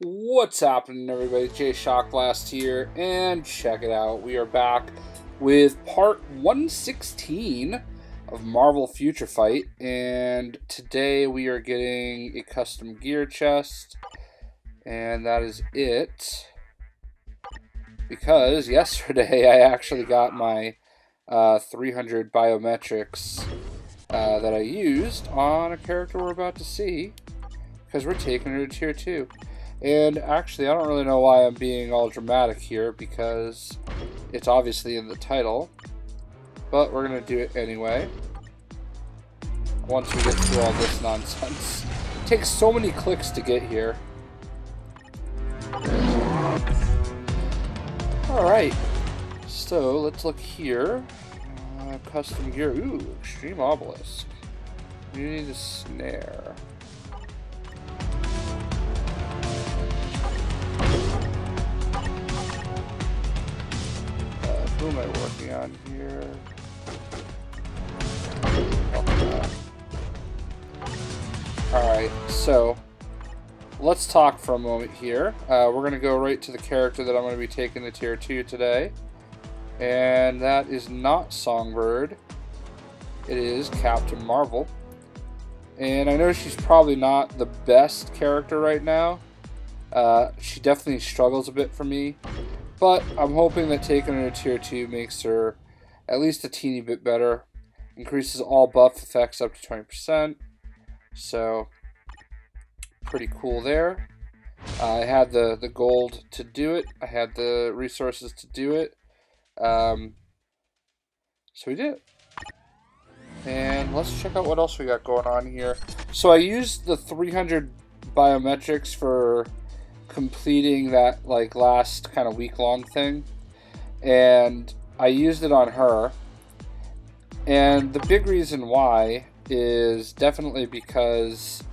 What's happening, everybody? JayShockblast here, and check it out. We are back with part 116 of Marvel Future Fight, and today we are getting a custom gear chest, and that is it. Because yesterday I actually got my 300 biometrics that I used on a character we're about to see, because we're taking her to tier 2. And actually, I don't really know why I'm being all dramatic here, because it's obviously in the title, but we're going to do it anyway, once we get through all this nonsense. It takes so many clicks to get here. Alright, so let's look here. Custom gear. Ooh, extreme obelisk. You need a snare. Who am I working on here? Alright, so let's talk for a moment here. We're going to go right to the character that I'm going to be taking to tier 2 today. And that is not Songbird. It is Captain Marvel. And I know she's probably not the best character right now. She definitely struggles a bit for me. But I'm hoping that taking her to tier 2 makes her at least a teeny bit better. Increases all buff effects up to 20%. So, pretty cool there. I had the gold to do it. I had the resources to do it. So we did it. And let's check out what else we got going on here. So I used the 300 biometrics for completing that like last kind of week-long thing, and I used it on her. And the big reason why is definitely because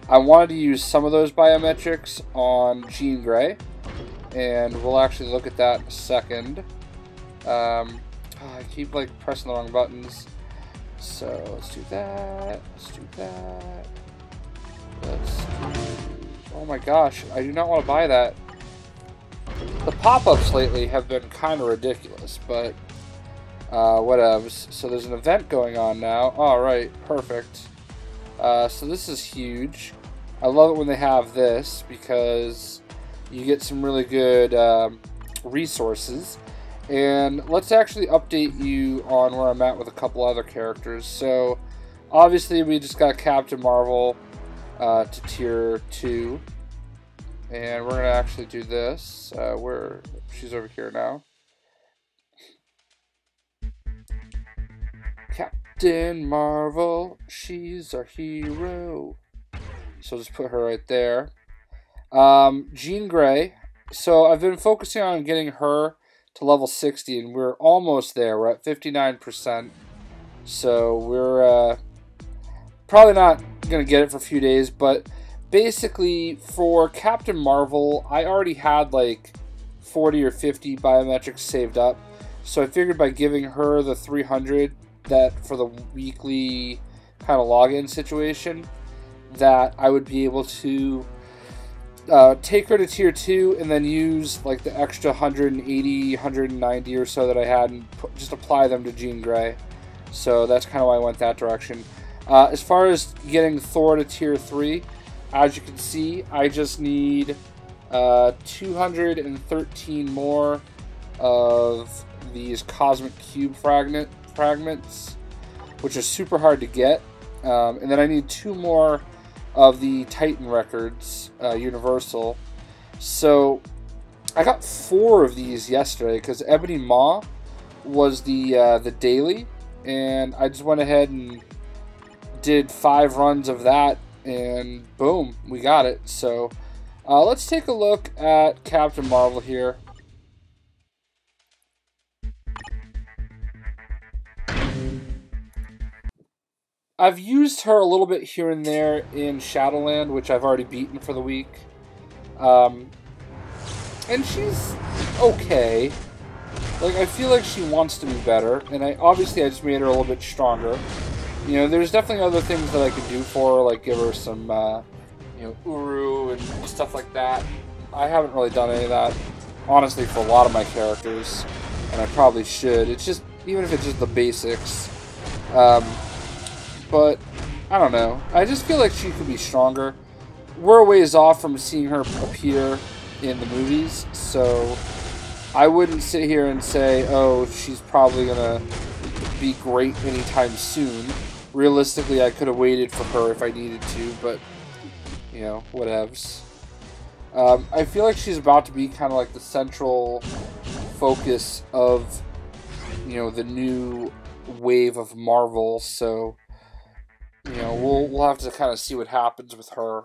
I wanted to use some of those biometrics on Jean Grey, and we'll actually look at that in a second. I keep like pressing the wrong buttons. So let's do that. Let's do that. Let's do... Oh my gosh, I do not want to buy that. The pop-ups lately have been kind of ridiculous, but whatevs. So there's an event going on now. Alright, perfect. So this is huge. I love it when they have this, because you get some really good resources. And let's actually update you on where I'm at with a couple other characters. So obviously we just got Captain Marvel to tier 2, and we're going to actually do this. She's over here now. Captain Marvel, she's our hero. So just put her right there. Jean Grey. So I've been focusing on getting her to level 60, and we're almost there. We're at 59%. So we're probably not going to get it for a few days, but basically for Captain Marvel, I already had like 40 or 50 biometrics saved up. So I figured by giving her the 300 that for the weekly kind of login situation, that I would be able to take her to tier 2 and then use like the extra 180, 190 or so that I had and just apply them to Jean Grey. So that's kind of why I went that direction. As far as getting Thor to tier 3, as you can see, I just need 213 more of these Cosmic Cube fragments, which are super hard to get. And then I need 2 more of the Titan records, Universal. So I got 4 of these yesterday because Eboy Maw was the daily, and I just went ahead and did 5 runs of that, and boom, we got it. So let's take a look at Captain Marvel here. I've used her a little bit here and there in Shadowland, which I've already beaten for the week. And she's okay. Like, I feel like she wants to be better, and obviously I just made her a little bit stronger. You know, there's definitely other things that I could do for her, like give her some, you know, Uru and stuff like that. I haven't really done any of that, honestly, for a lot of my characters, and I probably should. It's just, even if it's just the basics. But, I don't know. I just feel like she could be stronger. We're a ways off from seeing her appear in the movies, so I wouldn't sit here and say, oh, she's probably gonna be great anytime soon. Realistically, I could have waited for her if I needed to, but, you know, whatevs. I feel like she's about to be kind of like the central focus of, you know, the new wave of Marvel, so, you know, we'll have to kind of see what happens with her.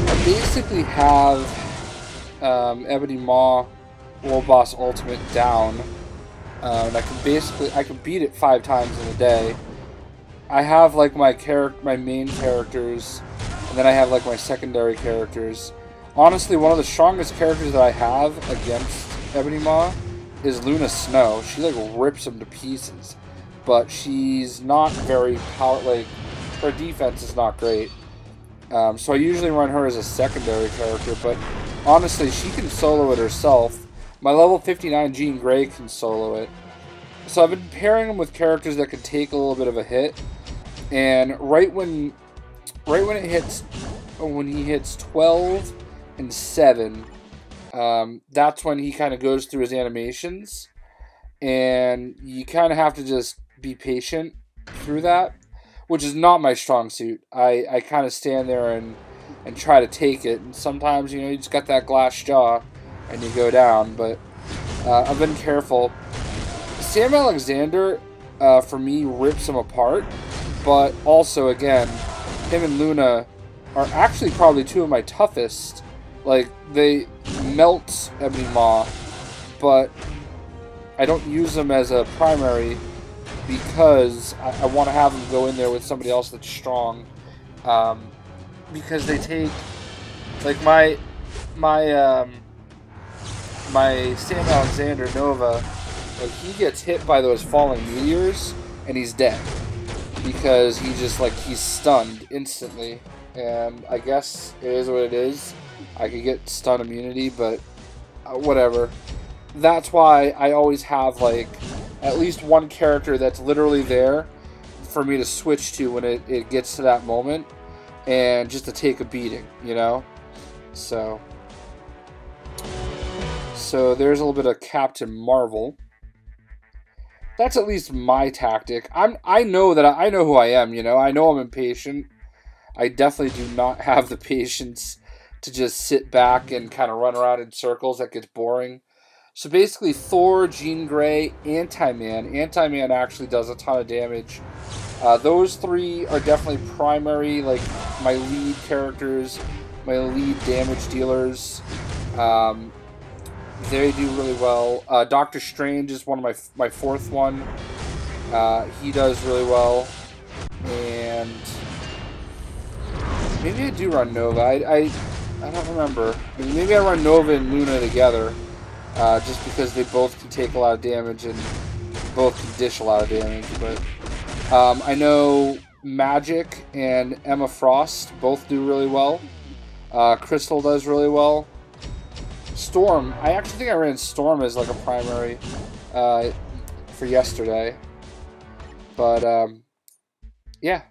I basically have Eboy Maw World Boss Ultimate down. And I can beat it 5 times in a day. I have like my main characters, and then I have like my secondary characters. Honestly, one of the strongest characters that I have against Eboy Maw is Luna Snow. She like rips him to pieces, but she's not very like her defense is not great. So I usually run her as a secondary character, but honestly, she can solo it herself. My level 59 Jean Grey can solo it. So I've been pairing him with characters that can take a little bit of a hit. And right when he hits 12 and 7, that's when he kind of goes through his animations. And you kind of have to just be patient through that, which is not my strong suit. I kind of stand there and try to take it. And sometimes, you know, you just got that glass jaw and you go down, but I've been careful. Sam Alexander, for me, rips him apart, but also, again, him and Luna are actually probably 2 of my toughest. Like, they melt Eboy Maw, but I don't use them as a primary because I want to have them go in there with somebody else that's strong, because they take, like, my Sam Alexander Nova, like, he gets hit by those falling meteors and he's dead because he's stunned instantly. And I guess it is what it is. I could get stun immunity, but whatever. That's why I always have like at least one character that's literally there for me to switch to when it gets to that moment, and just to take a beating, you know? So there's a little bit of Captain Marvel. That's at least my tactic. I know who I am, you know? I know I'm impatient. I definitely do not have the patience to just sit back and kind of run around in circles. That gets boring. So basically, Thor, Jean Grey, Anti-Man. Anti-Man actually does a ton of damage. Those 3 are definitely primary, like, my lead characters, my lead damage dealers. They do really well. Doctor Strange is one of my 4th one. He does really well. And maybe I do run Nova. I don't remember. Maybe I run Nova and Luna together. Just because they both can take a lot of damage and both can dish a lot of damage. But I know Magic and Emma Frost both do really well. Crystal does really well. Storm, I actually think I ran Storm as like a primary for yesterday. But yeah.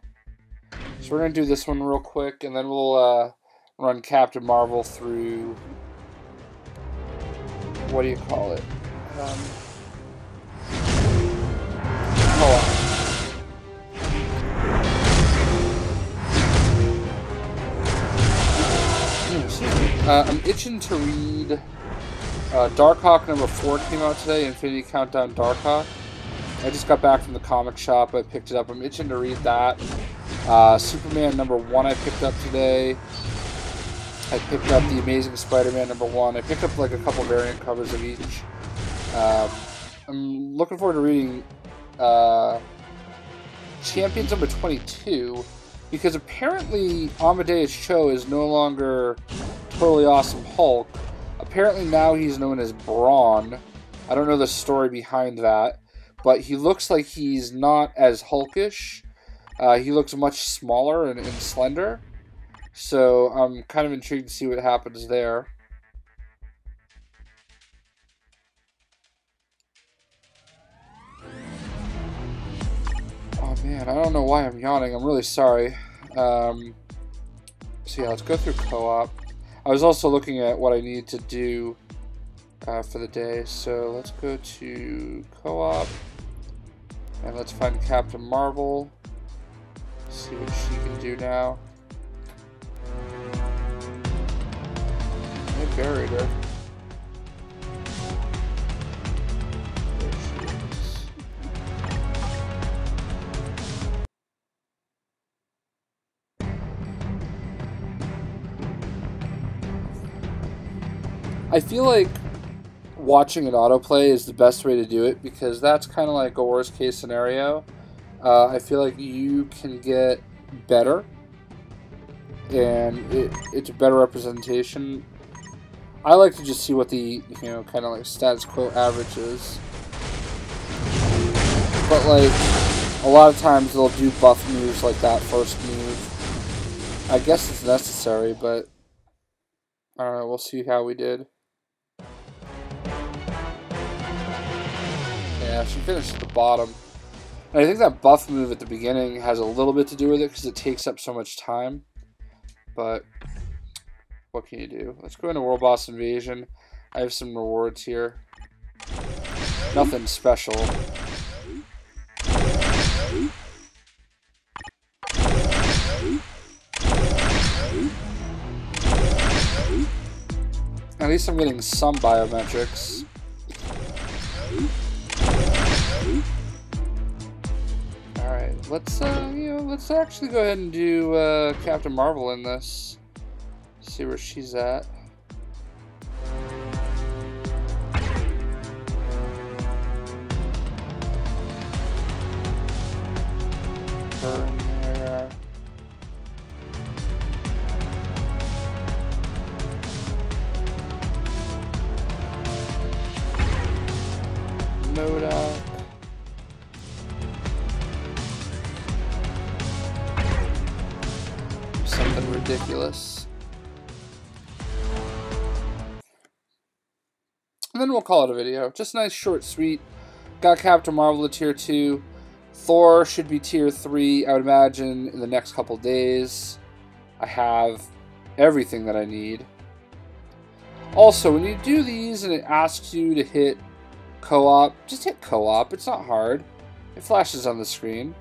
So we're going to do this one real quick, and then we'll run Captain Marvel through, what do you call it? Hold on. I'm itching to read Darkhawk number 4 came out today, Infinity Countdown Darkhawk. I just got back from the comic shop. I picked it up. I'm itching to read that. Superman number 1 I picked up today. I picked up The Amazing Spider-Man number 1. I picked up like a couple variant covers of each. I'm looking forward to reading Champions number 22, because apparently Amadeus Cho is no longer Totally Awesome Hulk. Apparently now he's known as Brawn. I don't know the story behind that, but he looks like he's not as hulkish. He looks much smaller and slender. So I'm kind of intrigued to see what happens there. Oh man, I don't know why I'm yawning. I'm really sorry. So yeah, let's go through co-op. I was also looking at what I need to do for the day. So let's go to co-op. And let's find Captain Marvel. See what she can do now. They buried her. There she is. I feel like watching an autoplay is the best way to do it, because that's kind of like a worst case scenario. I feel like you can get better, and it's a better representation. I like to just see what the, kind of like status quo average is. But like, a lot of times they'll do buff moves like that first move. I guess it's necessary, but I don't know, we'll see how we did. Yeah, she finished at the bottom. And I think that buff move at the beginning has a little bit to do with it, because it takes up so much time. But what can you do? Let's go into World Boss Invasion. I have some rewards here. Nothing special. At least I'm getting some biometrics. Alright, let's actually go ahead and do Captain Marvel in this. See where she's at. Her in there. Moda. Something ridiculous. And then we'll call it a video. Just nice, short, sweet. Got Captain Marvel to tier 2. Thor should be tier 3, I would imagine, in the next couple days. I have everything that I need. Also, when you do these and it asks you to hit co-op, just hit co-op. It's not hard. It flashes on the screen.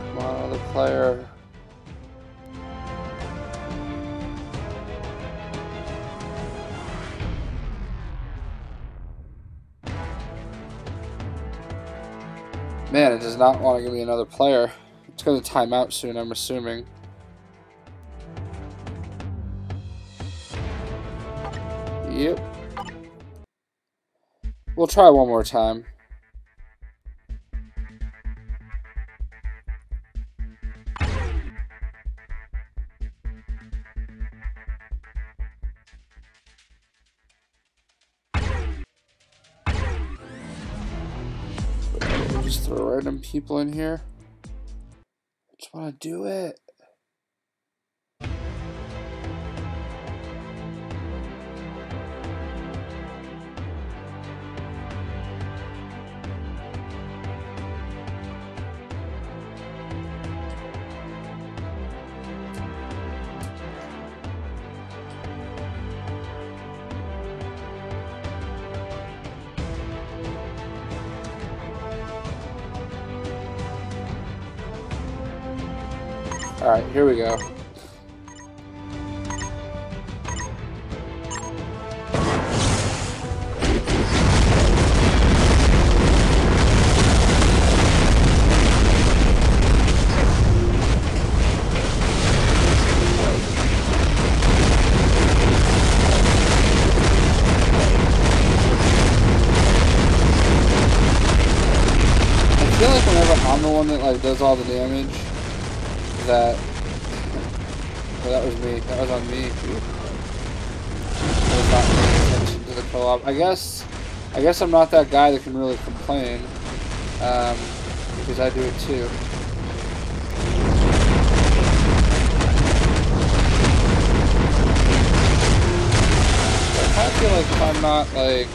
Come on, other player. Man, it does not want to give me another player. It's going to time out soon, I'm assuming. Yep. We'll try one more time. Just throw random people in here. I just want to do it. Alright, here we go. feel like whenever I'm the one that like does all the damage, that well, that was me. That was on me. I was not paying attention to the co-op. I guess I'm not that guy that can really complain, because I do it too. I feel like if I'm not like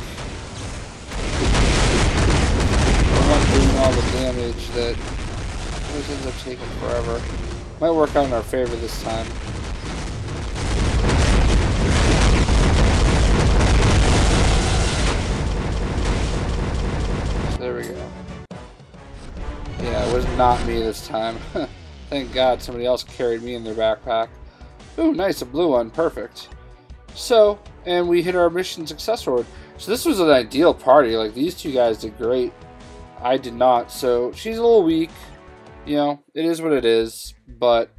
doing all the damage, that always ends up taking forever. Might work out in our favor this time. So there we go. Yeah, it was not me this time. Thank God somebody else carried me in their backpack. Ooh, nice, a blue one, perfect. So, and we hit our mission success reward. So this was an ideal party. Like, these two guys did great. I did not. So she's a little weak. You know, it is what it is. But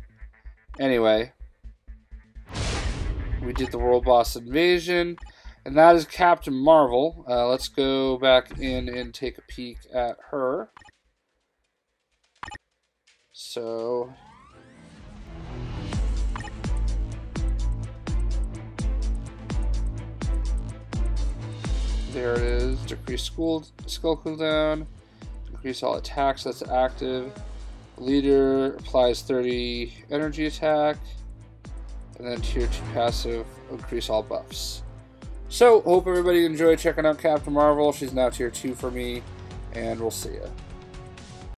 anyway, we did the world boss invasion. And that is Captain Marvel. Let's go back in and take a peek at her. So... there it is. Decrease skill cooldown. Increase all attacks. That's active. Leader applies 30 energy attack. And then tier 2 passive. Increase all buffs. So, hope everybody enjoyed checking out Captain Marvel. She's now tier 2 for me. And we'll see ya.